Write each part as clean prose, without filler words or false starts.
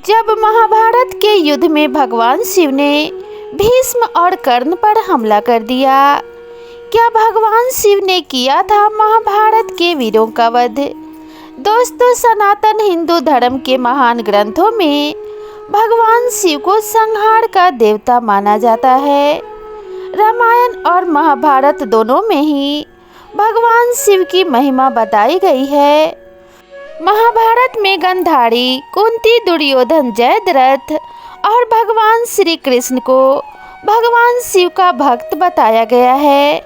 जब महाभारत के युद्ध में भगवान शिव ने भीष्म और कर्ण पर हमला कर दिया, क्या भगवान शिव ने किया था महाभारत के वीरों का वध? दोस्तों, सनातन हिंदू धर्म के महान ग्रंथों में भगवान शिव को संहार का देवता माना जाता है। रामायण और महाभारत दोनों में ही भगवान शिव की महिमा बताई गई है। महाभारत में गांधारी, कुंती, दुर्योधन, जयद्रथ और भगवान श्री कृष्ण को भगवान शिव का भक्त बताया गया है।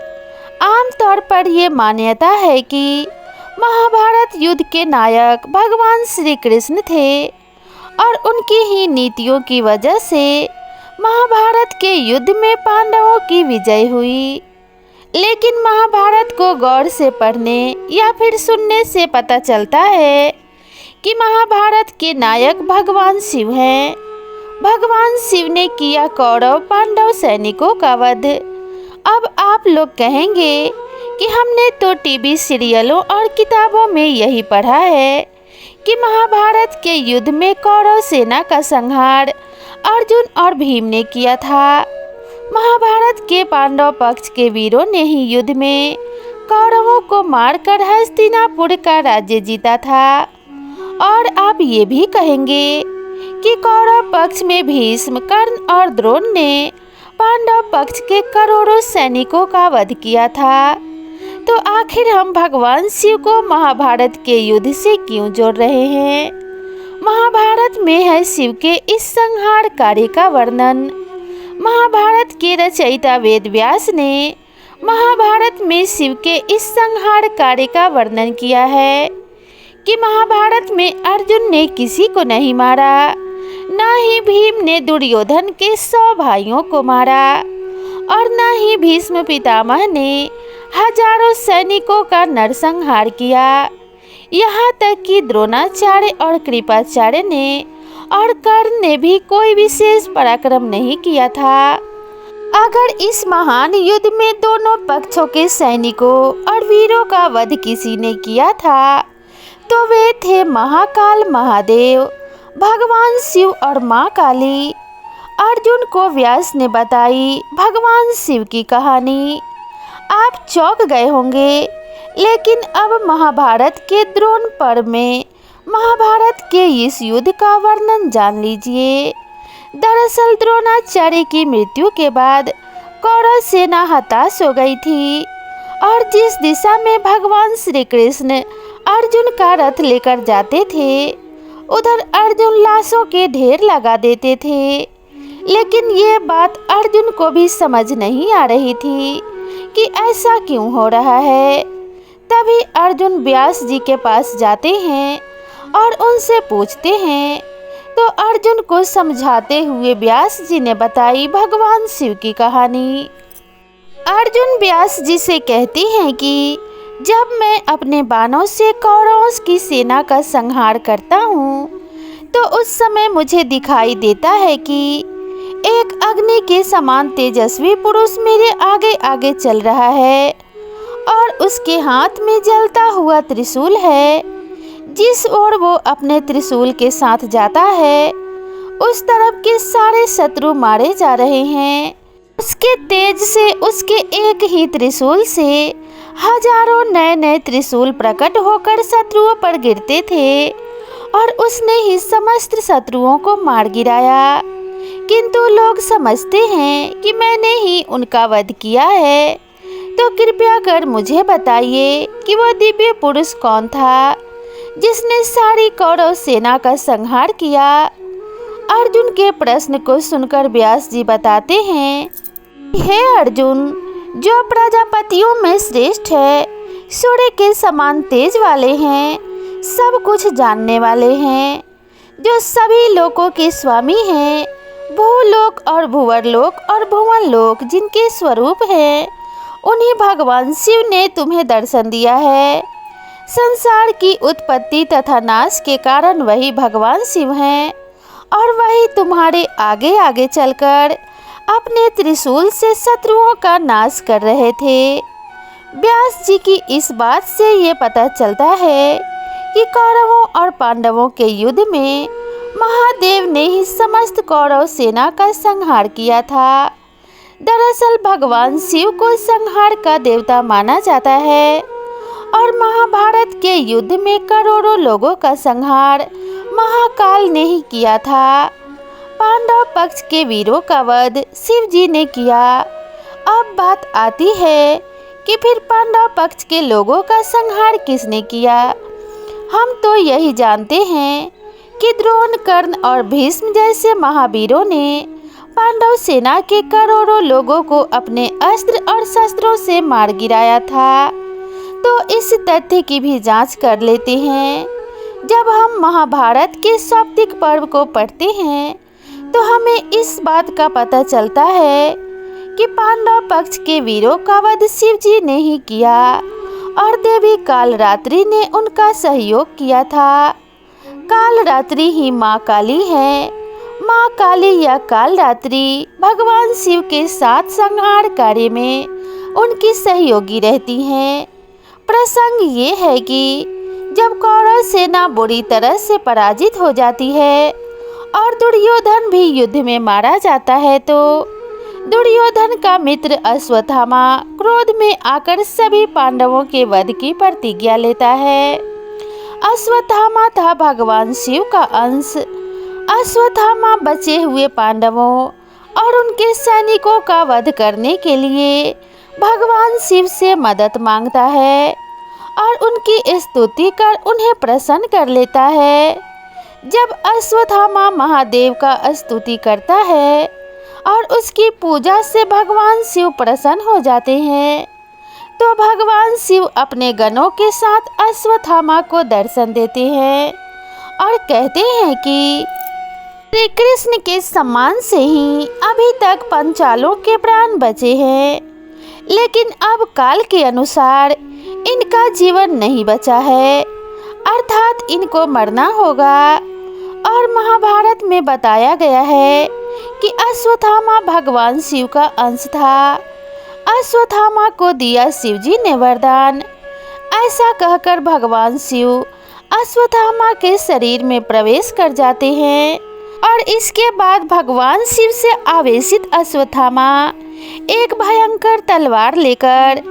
आमतौर पर ये मान्यता है कि महाभारत युद्ध के नायक भगवान श्री कृष्ण थे और उनकी ही नीतियों की वजह से महाभारत के युद्ध में पांडवों की विजय हुई। लेकिन महाभारत को गौर से पढ़ने या फिर सुनने से पता चलता है कि महाभारत के नायक भगवान शिव हैं। भगवान शिव ने किया कौरव पांडव सैनिकों का वध। अब आप लोग कहेंगे कि हमने तो टीवी सीरियलों और किताबों में यही पढ़ा है कि महाभारत के युद्ध में कौरव सेना का संहार अर्जुन और भीम ने किया था। महाभारत के पांडव पक्ष के वीरों ने ही युद्ध में कौरवों को मारकर हस्तिनापुर का राज्य जीता था। और आप ये भी कहेंगे कि कौरव पक्ष में भीष्म, कर्ण और द्रोण ने पांडव पक्ष के करोड़ों सैनिकों का वध किया था। तो आखिर हम भगवान शिव को महाभारत के युद्ध से क्यों जोड़ रहे हैं? महाभारत में है शिव के इस संहार कार्य का वर्णन। महाभारत के रचयिता वेद व्यास ने महाभारत में शिव के इस संहार कार्य का वर्णन किया है कि महाभारत में अर्जुन ने किसी को नहीं मारा, न ही भीम ने दुर्योधन के 100 भाइयों को मारा और न ही भीष्म पितामह ने हजारों सैनिकों का नरसंहार किया। यहाँ तक कि द्रोणाचार्य और कृपाचार्य ने और कर्ण ने भी कोई विशेष पराक्रम नहीं किया था। अगर इस महान युद्ध में दोनों पक्षों के सैनिकों और वीरों का वध किसी ने किया था तो वे थे महाकाल महादेव, भगवान शिव और माँ काली। अर्जुन को व्यास ने बताई भगवान शिव की कहानी। आप चौंक गए होंगे, लेकिन अब महाभारत के द्रोण पर्व में महाभारत के इस युद्ध का वर्णन जान लीजिए। दरअसल द्रोणाचार्य की मृत्यु के बाद कौरव सेना हताश हो गई थी और जिस दिशा में भगवान श्री कृष्ण अर्जुन का रथ लेकर जाते थे, उधर अर्जुन लाशों के ढेर लगा देते थे। लेकिन ये बात अर्जुन को भी समझ नहीं आ रही थी कि ऐसा क्यों हो रहा है। तभी अर्जुन व्यास जी के पास जाते हैं और उनसे पूछते हैं, तो अर्जुन को समझाते हुए व्यास जी ने बताई भगवान शिव की कहानी। अर्जुन व्यास जी से कहते हैं कि जब मैं अपने बाणों से कौरवों की सेना का संहार करता हूँ तो उस समय मुझे दिखाई देता है कि एक अग्नि के समान तेजस्वी पुरुष मेरे आगे आगे चल रहा है और उसके हाथ में जलता हुआ त्रिशूल है। जिस ओर वो अपने त्रिशूल के साथ जाता है उस तरफ के सारे शत्रु मारे जा रहे हैं। उसके तेज से उसके एक ही त्रिशूल से हजारों नए नए त्रिशूल प्रकट होकर शत्रुओं पर गिरते थे और उसने ही समस्त शत्रुओं को मार गिराया। किंतु लोग समझते हैं कि मैंने ही उनका वध किया है। तो कृपया कर मुझे बताइए कि वो दिव्य पुरुष कौन था जिसने सारी कौरव सेना का संहार किया। अर्जुन के प्रश्न को सुनकर व्यास जी बताते हैं, हे अर्जुन, जो प्रजापतियों में श्रेष्ठ है, सूर्य के समान तेज वाले हैं, सब कुछ जानने वाले हैं, जो सभी लोकों के स्वामी हैं, भूलोक और भुवरलोक और भुवनलोक जिनके स्वरूप हैं, उन्हीं भगवान शिव ने तुम्हें दर्शन दिया है। संसार की उत्पत्ति तथा नाश के कारण वही भगवान शिव हैं और वही तुम्हारे आगे आगे चलकर अपने त्रिशूल से शत्रुओं का नाश कर रहे थे। व्यास जी की इस बात से ये पता चलता है कि कौरवों और पांडवों के युद्ध में महादेव ने ही समस्त कौरव सेना का संहार किया था। दरअसल भगवान शिव को संहार का देवता माना जाता है और महाभारत के युद्ध में करोड़ों लोगों का संहार महाकाल ने ही किया था। पांडव पक्ष के वीरों का वध शिव जी ने किया। अब बात आती है कि फिर पांडव पक्ष के लोगों का संहार किसने किया। हम तो यही जानते हैं कि द्रोण, कर्ण और भीष्म जैसे महावीरों ने पांडव सेना के करोड़ों लोगों को अपने अस्त्र और शस्त्रों से मार गिराया था। तो इस तथ्य की भी जांच कर लेते हैं। जब हम महाभारत के सौप्तिक पर्व को पढ़ते हैं तो हमें इस बात का पता चलता है कि पांडव पक्ष के वीरों का वध शिव जी ने ही किया और देवी कालरात्रि ने उनका सहयोग किया था। कालरात्रि ही माँ काली है। माँ काली या कालरात्रि भगवान शिव के साथ संहार कार्य में उनकी सहयोगी रहती हैं। प्रसंग ये है कि जब कौरव सेना बुरी तरह से पराजित हो जाती है और दुर्योधन भी युद्ध में मारा जाता है तो दुर्योधन का मित्र अश्वत्थामा क्रोध में आकर सभी पांडवों के वध की प्रतिज्ञा लेता है। अश्वत्थामा था भगवान शिव का अंश। अश्वत्थामा बचे हुए पांडवों और उनके सैनिकों का वध करने के लिए भगवान शिव से मदद मांगता है और उनकी स्तुति कर उन्हें प्रसन्न कर लेता है। जब अश्वत्थामा महादेव का स्तुति करता है और उसकी पूजा से भगवान शिव प्रसन्न हो जाते हैं तो भगवान शिव अपने गणों के साथ अश्वत्थामा को दर्शन देते हैं और कहते हैं कि श्री कृष्ण के सम्मान से ही अभी तक पंचालों के प्राण बचे हैं, लेकिन अब काल के अनुसार इनका जीवन नहीं बचा है, अर्थात इनको मरना होगा। और महाभारत में बताया गया है कि अश्वत्थामा भगवान शिव का अंश था। अश्वत्थामा को दिया शिव जी ने वरदान। ऐसा कहकर भगवान शिव अश्वत्थामा के शरीर में प्रवेश कर जाते हैं और इसके बाद भगवान शिव से आवेशित अश्वत्थामा एक भयंकर तलवार लेकर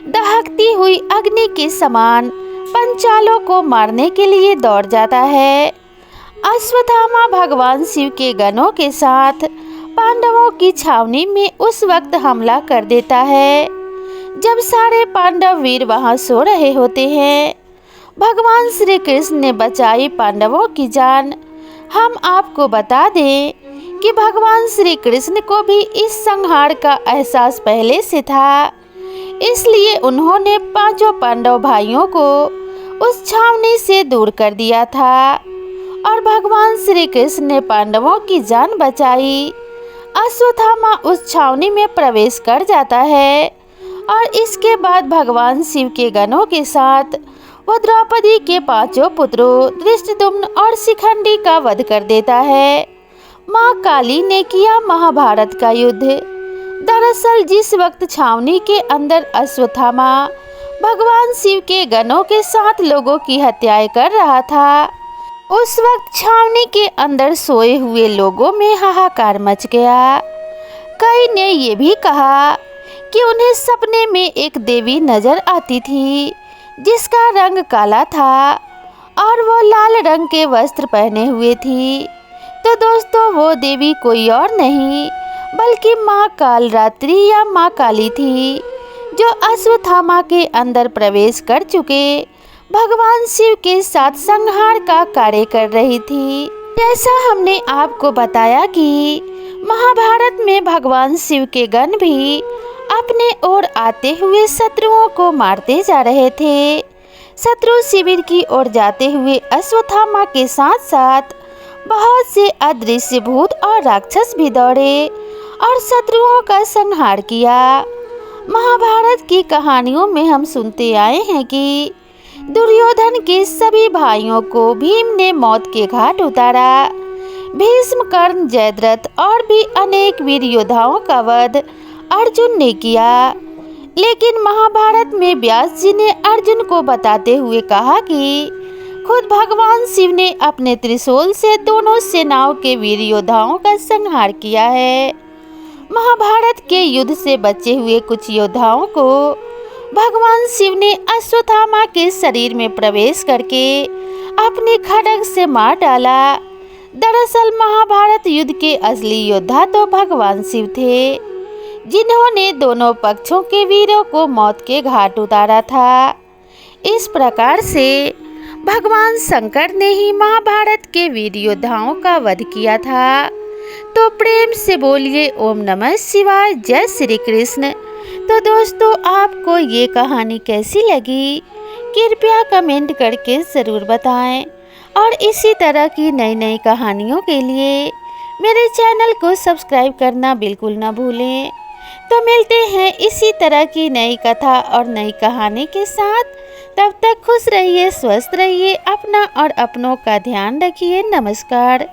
दहकती हुई अग्नि के समान पंचालों को मारने के लिए दौड़ जाता है। अश्वत्थामा भगवान शिव के गणों के साथ पांडवों की छावनी में उस वक्त हमला कर देता है जब सारे पांडव वीर वहां सो रहे होते हैं। भगवान श्री कृष्ण ने बचाई पांडवों की जान। हम आपको बता दें कि भगवान श्री कृष्ण को भी इस संहार का एहसास पहले से था, इसलिए उन्होंने पांचों पांडव भाइयों को उस छावनी से दूर कर दिया था और भगवान श्री कृष्ण ने पांडवों की जान बचाई। अश्वत्थामा उस छावनी में प्रवेश कर जाता है और इसके बाद भगवान शिव के गणों के साथ वो द्रौपदी के पांचों पुत्रों धृष्टद्युम्न और शिखंडी का वध कर देता है। माँ काली ने किया महाभारत का युद्ध। दरअसल जिस वक्त छावनी के अंदर अश्वत्थामा भगवान शिव के गणों के साथ लोगों की हत्याएं कर रहा था, उस वक्त छावनी के अंदर सोए हुए लोगों में हाहाकार मच गया। कई ने ये भी कहा कि उन्हें सपने में एक देवी नजर आती थी जिसका रंग काला था और वो लाल रंग के वस्त्र पहने हुए थी। तो दोस्तों वो देवी कोई और नहीं बल्कि माँ कालरात्रि या माँ काली थी, जो अश्वत्थामा के अंदर प्रवेश कर चुके भगवान शिव के साथ संहार का कार्य कर रही थी। जैसा हमने आपको बताया कि महाभारत में भगवान शिव के गण भी अपने ओर आते हुए शत्रुओं को मारते जा रहे थे। शत्रु शिविर की ओर जाते हुए अश्वत्थामा के साथ साथ बहुत से अदृश्य भूत और राक्षस भी दौड़े और शत्रुओं का संहार किया। महाभारत की कहानियों में हम सुनते आए हैं कि दुर्योधन के सभी भाइयों को भीम ने मौत के घाट उतारा। भीष्म, कर्ण, जयद्रथ और भी अनेक वीर योद्धाओं का वध अर्जुन ने किया। लेकिन महाभारत में व्यास जी ने अर्जुन को बताते हुए कहा कि खुद भगवान शिव ने अपने त्रिशूल से दोनों सेनाओं के वीर योद्धाओं का संहार किया है। महाभारत के युद्ध से बचे हुए कुछ योद्धाओं को भगवान शिव ने अश्वत्थामा के शरीर में प्रवेश करके अपने खड्ग से मार डाला। दरअसल महाभारत युद्ध के असली योद्धा तो भगवान शिव थे, जिन्होंने दोनों पक्षों के वीरों को मौत के घाट उतारा था। इस प्रकार से भगवान शंकर ने ही महाभारत के वीर योद्धाओं का वध किया था। तो प्रेम से बोलिए ओम नमः शिवाय, जय श्री कृष्ण। तो दोस्तों, आपको ये कहानी कैसी लगी कृपया कमेंट करके ज़रूर बताएं और इसी तरह की नई नई कहानियों के लिए मेरे चैनल को सब्सक्राइब करना बिल्कुल ना भूलें। तो मिलते हैं इसी तरह की नई कथा और नई कहानी के साथ। तब तक खुश रहिए, स्वस्थ रहिए, अपना और अपनों का ध्यान रखिए। नमस्कार।